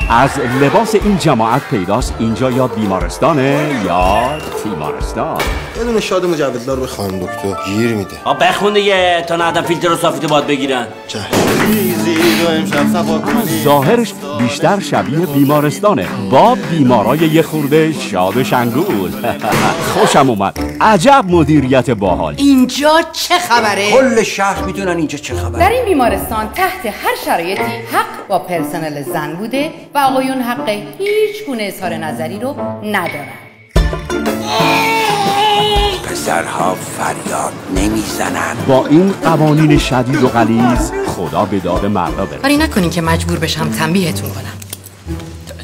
از لباس این جماعت پیداست اینجا یا بیمارستانه یا تیمارستان. بدون شاد مجوزدار به خانم دکتر گیر میده. بخون دیگه تا ندم فیلتر و صافیتو باید بگیرن. اما ظاهرش بیشتر شبیه بیمارستانه با بیمارای یه خورده شاد و شنگول. خوشم اومد. عجب مدیریت باحال. اینجا چه خبره؟ کل شهر میدونن اینجا چه خبره. در این بیمارستان تحت هر شرایطی حق با پرسنل زن بوده و آقایون حق هیچ گونه اظهار نظری رو ندارن. پسرها فریاد نمیزنن. با این قوانین شدید و غلیظ خدا به داد مردا برسه. کاری نکنین که مجبور بشم تنبیهتون کنم.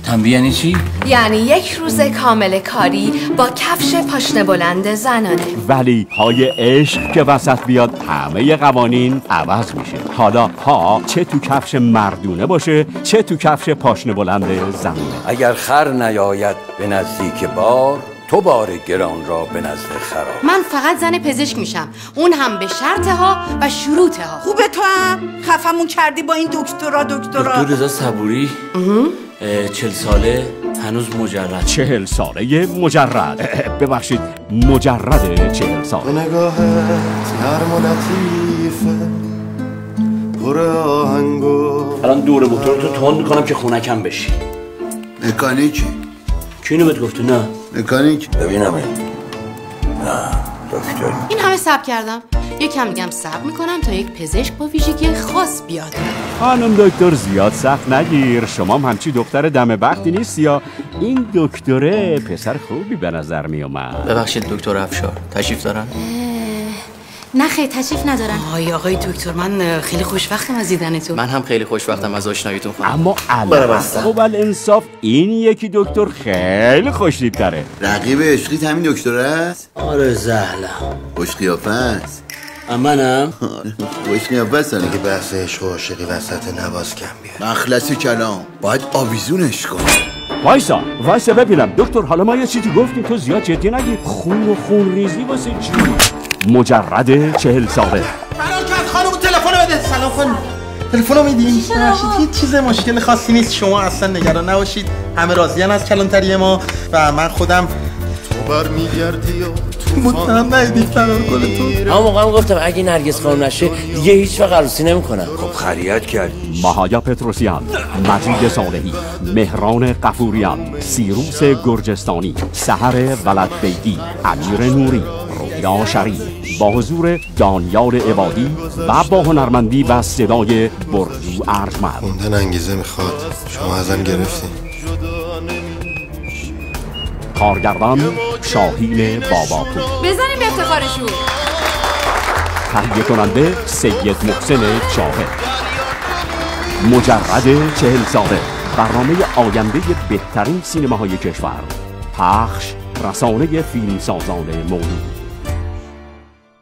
تنبیه یعنی چی؟ یعنی یک روز کامل کاری با کفش پاشنه بلند زنانه. ولی های عشق که وسط بیاد همه قوانین عوض میشه. حالا ها چه تو کفش مردونه باشه چه تو کفش پاشنه بلند زنونه. اگر خر نیاید به نزدیک بار تو بار گران را به نزد خراب. من فقط زن پزشک میشم، اون هم به شرطها و شروطها. خوبه تو هم خفمون کردی با این دکترا. دکتر رضا صبوری 40 ساله هنوز مجرد. 40 ساله مجرد. ببخشید مجرد 40 ساله. نگاهت نرم و لطیفه پر آهنگو. الان دور موتور تو تند میکنم که خونکم بشی. مکانیکی کی اینو بهت گفته؟ نه مکانیک. ببینم نه دکتر. این همه صبر کردم، یکم دیگه هم صبر میکنم تا یک پزشک با ویژگی خاص بیاد. خانم دکتر زیاد سخت نگیر، شما هم همچی دختر دم وقتی نیستی یا این دکتره پسر خوبی به نظر می اومد. ببخشید دکتر افشار تشریف دارن؟ نه خیلی تشریف ندارن. آقای دکتر من خیلی خوشوقتم از دیدنتون. من هم خیلی خوشوقتم از آشناییتون خانم. اما خب الانصاف این یکی دکتر خیلی خوش‌تیپ‌تره. رقیب عشقیت همین دکتر است؟ آره زهلا خوش قیافه است. منم خوش قیافه است. اگه بحث عشق و عاشقی وسط نواز کم بیاد مخلص کلام باید آویزونش کنی. وایسا ببینم دکتر، حالا ما یه چیزی گفتیم تو زیاد جدی نگیر. خون و خون ریزی واسه چی؟ مجرد 40 ساله. فرار کرد خانم تلفن بده. سلام خانم تلفنو میدین؟ ببخشید هیچ چیز مشکل خاصی نیست، شما اصلا نگران نباشید، همه راضیان از کلانتری ما و من خودم تو برمیگردی و مطمئن ندیدی فرار کنه تو. اما موقعم گفتم اگه نرگس خانم نشه دیگه هیچ وقت عروسی نمیکنم. خب خریت کردی. ماهایا پتروسیان، مجید صالحی، مهران قفوریان، سیروس گرجستانی، سحر ولدبیگی، امیر نوری، رویا شریف، با حضور دانیال عبادی و با هنرمندی و صدای برجو ارجمند. موندن انگیزه میخواد، شما ازم گرفتین. کارگردان شاهین باباپور. بزنیم به افتخارشون. تهیه کننده سید محسن جاهد. مجرد 40 ساله، برنامه آینده بهترین سینماهای کشور. پخش رسانه فیلمسازان مولود.